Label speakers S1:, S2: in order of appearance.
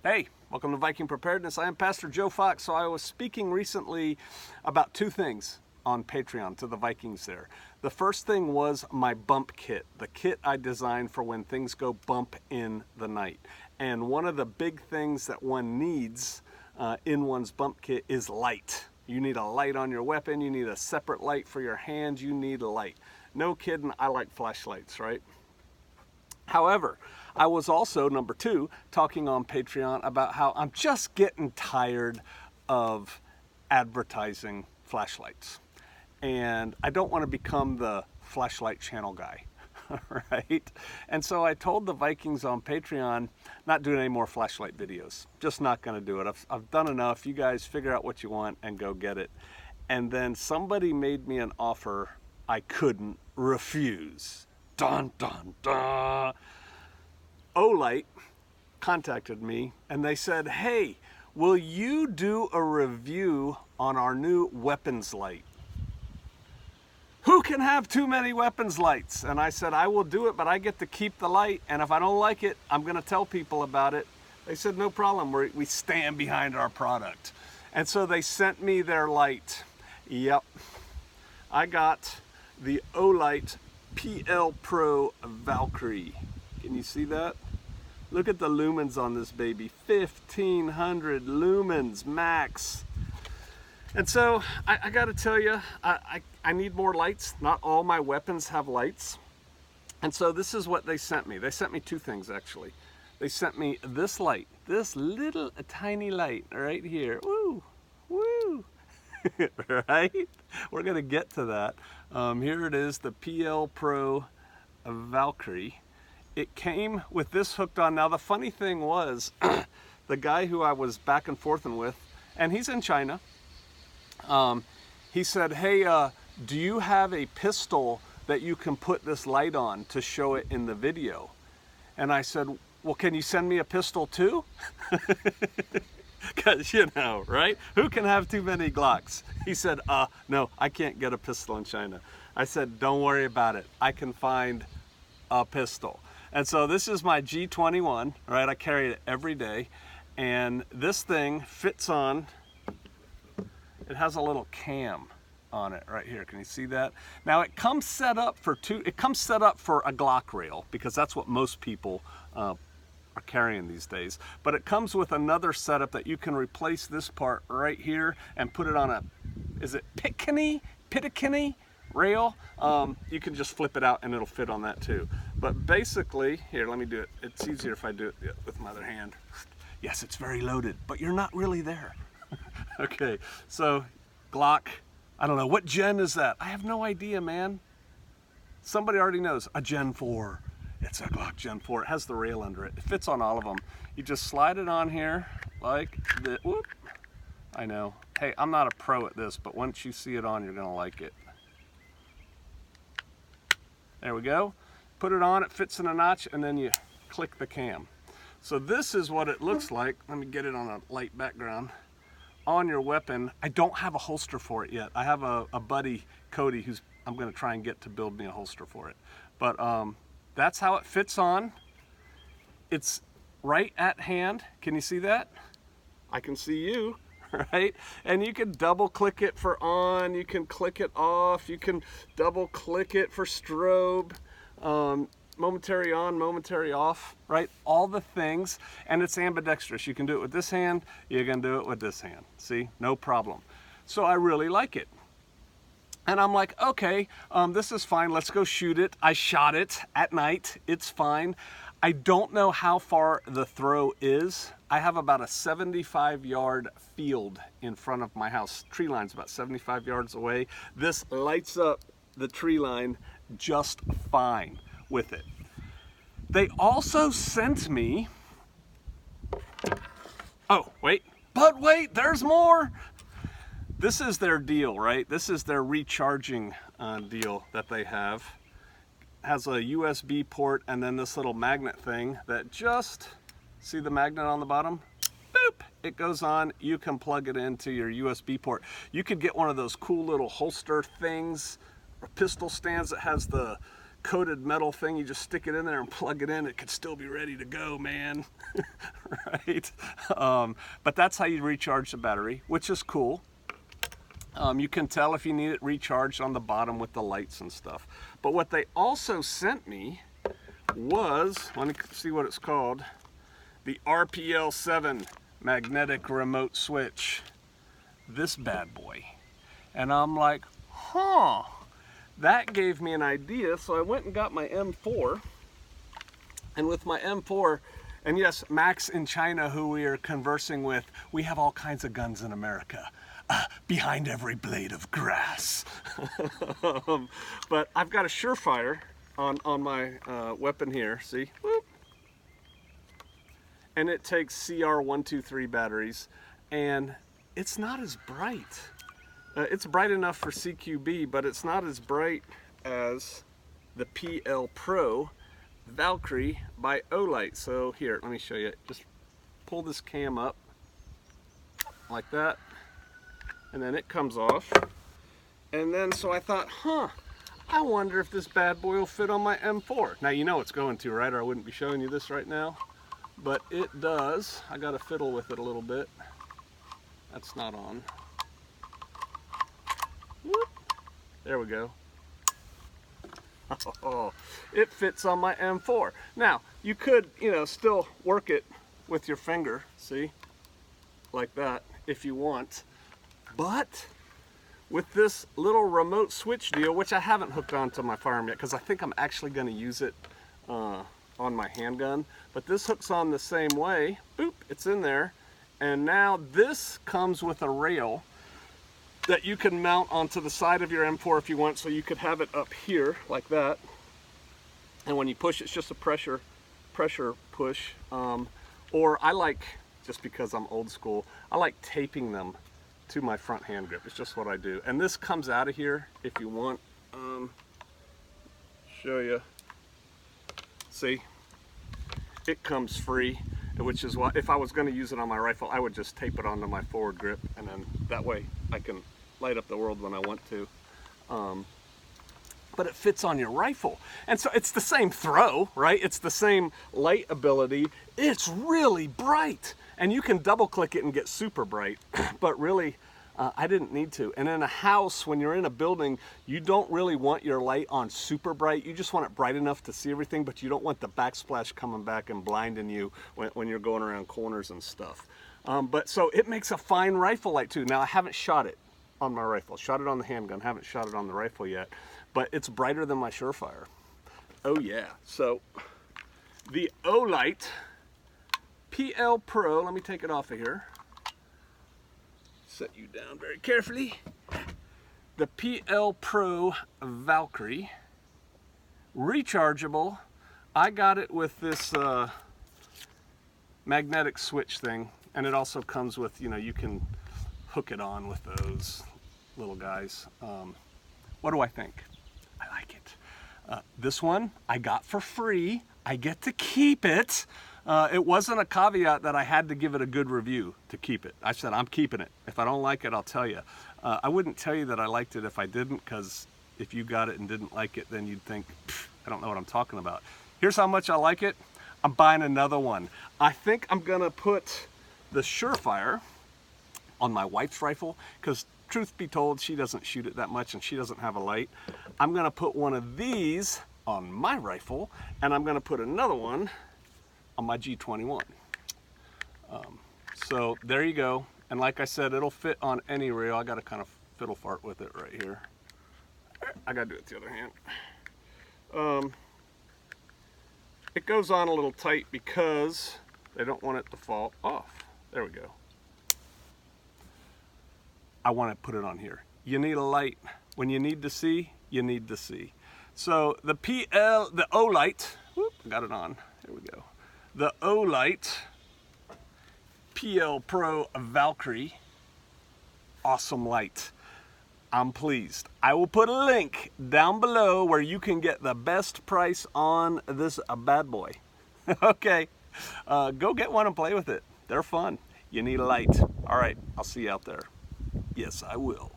S1: Hey, welcome to Viking Preparedness. I am Pastor Joe Fox. So I was speaking recently about two things on Patreon to the Vikings there. The first thing was my bump kit, the kit I designed for when things go bump in the night. And one of the big things that one needs in one's bump kit is light. You need a light on your weapon, you need a separate light for your hand, you need a light. No kidding, I like flashlights, right? However, I was also, number two, talking on Patreon about how I'm just getting tired of advertising flashlights. And I don't want to become the flashlight channel guy, right? And so I told the Vikings on Patreon, not doing any more flashlight videos. Just not going to do it. I've done enough. You guys figure out what you want and go get it. And then somebody made me an offer I couldn't refuse. Dun, dun, dun. Olight contacted me and they said, hey, will you do a review on our new weapons light? Who can have too many weapons lights? And I said, I will do it, but I get to keep the light. And if I don't like it, I'm going to tell people about it. They said, no problem. We stand behind our product. And so they sent me their light. Yep. I got the Olight PL Pro Valkyrie. Can you see that? Look at the lumens on this baby. 1,500 lumens max. And so I got to tell you, I need more lights. Not all my weapons have lights. And so this is what they sent me. They sent me two things actually. They sent me this light, this little tiny light right here. Woo, woo. Right? We're going to get to that. Here it is, the PL Pro Valkyrie. It came with this hooked on. Now the funny thing was, the guy who I was back and forthing with, and he's in China, he said, hey, do you have a pistol that you can put this light on to show it in the video? And I said, well, can you send me a pistol too? Because, you know, right? Who can have too many Glocks? He said, no, I can't get a pistol in China. I said, don't worry about it. I can find a pistol. And so this is my G21, right? I carry it every day. And this thing fits on, it has a little cam on it right here. Can you see that? Now it comes set up for a Glock rail, because that's what most people are carrying these days. But it comes with another setup that you can replace this part right here and put it on a, is it Pitakini rail? You can just flip it out and it'll fit on that too. But basically, here, let me do it. It's easier if I do it with my other hand. Yes, it's very loaded, but you're not really there. Okay, so Glock, I don't know, what gen is that? I have no idea, man. Somebody already knows. A Gen 4. It's a Glock Gen 4. It has the rail under it. It fits on all of them. You just slide it on here like this. Whoop. I know. Hey, I'm not a pro at this, but once you see it on, you're gonna like it. There we go. Put it on, it fits in a notch, and then you click the cam. So this is what it looks like. Let me get it on a light background. On your weapon. I don't have a holster for it yet. I have a buddy, Cody, who's I'm gonna try and get to build me a holster for it. But that's how it fits on. It's right at hand. Can you see that? I can see you, right? And you can double click it for on, you can click it off, you can double click it for strobe, momentary on, momentary off, right? All the things, and it's ambidextrous. You can do it with this hand, you can do it with this hand. See, no problem. So I really like it. And I'm like, okay, this is fine, let's go shoot it. I shot it at night, it's fine. I don't know how far the throw is. I have about a 75-yard field in front of my house. Tree line's about 75 yards away. This lights up the tree line just fine with it. They also sent me, oh, wait, but wait, there's more. This is their deal, right? This is their recharging deal that they have. Has a USB port and then this little magnet thing that just, see the magnet on the bottom? Boop, it goes on, you can plug it into your USB port. You could get one of those cool little holster things, or pistol stands that has the coated metal thing. You just stick it in there and plug it in. It could still be ready to go, man. Right? But that's how you recharge the battery, which is cool. You can tell if you need it recharged on the bottom with the lights and stuff. But what they also sent me was, let me see what it's called, the RPL 7 magnetic remote switch. This bad boy. And I'm like, huh, that gave me an idea. So I went and got my M4. And with my M4, and yes, Max in China, who we are conversing with, we have all kinds of guns in America. Behind every blade of grass. But I've got a Surefire on my weapon here, see? Whoop. And it takes CR123 batteries, and it's not as bright. It's bright enough for CQB, but it's not as bright as the PL Pro Valkyrie by Olight. So here, let me show you. Just pull this cam up like that. And then it comes off. And then, so I thought, huh, I wonder if this bad boy will fit on my M4. Now, you know it's going to, right? Or I wouldn't be showing you this right now. But it does. I got to fiddle with it a little bit. That's not on. Whoop. There we go. Oh, it fits on my M4. Now, you could, you know, still work it with your finger, see? Like that, if you want. But with this little remote switch deal, which I haven't hooked onto my firearm yet, because I think I'm actually going to use it on my handgun. But this hooks on the same way. Boop, it's in there. And now this comes with a rail that you can mount onto the side of your M4 if you want. So you could have it up here like that. And when you push, it's just a pressure push. Or I like, just because I'm old school, I like taping them to my front hand grip. It's just what I do. And this comes out of here if you want. Show you. See, it comes free, which is why if I was going to use it on my rifle, I would just tape it onto my forward grip, and then that way I can light up the world when I want to. But it fits on your rifle, and so it's the same throw, right? It's the same light ability. It's really bright, and you can double click it and get super bright. But really, I didn't need to. And in a house, when you're in a building, you don't really want your light on super bright. You just want it bright enough to see everything, but you don't want the backsplash coming back and blinding you when you're going around corners and stuff. But so it makes a fine rifle light too. Now, I haven't shot it on my rifle. Shot it on the handgun, haven't shot it on the rifle yet, but it's brighter than my Surefire. Oh yeah. So the Olight PL Pro, let me take it off of here. Set you down very carefully. The PL Pro Valkyrie, rechargeable. I got it with this magnetic switch thing, and it also comes with, you know, you can hook it on with those little guys. What do I think? I like it. This one I got for free. I get to keep it. It wasn't a caveat that I had to give it a good review to keep it. I said, I'm keeping it. If I don't like it, I'll tell you. I wouldn't tell you that I liked it if I didn't, because if you got it and didn't like it, then you'd think, I don't know what I'm talking about. Here's how much I like it. I'm buying another one. I think I'm gonna put the Surefire on my wife's rifle, because truth be told, she doesn't shoot it that much and she doesn't have a light. I'm gonna put one of these on my rifle, and I'm gonna put another one on my G21. So there you go. And like I said, it'll fit on any rail. I gotta kind of fiddle fart with it right here. I gotta do it with the other hand. It goes on a little tight because they don't want it to fall off. There we go. I want to put it on here. You need a light. When you need to see, you need to see. So the Olight, whoop, got it on. There we go. The Olight PL Pro Valkyrie, awesome light. I'm pleased. I will put a link down below where you can get the best price on this bad boy. Okay, go get one and play with it. They're fun. You need a light. All right, I'll see you out there. Yes, I will.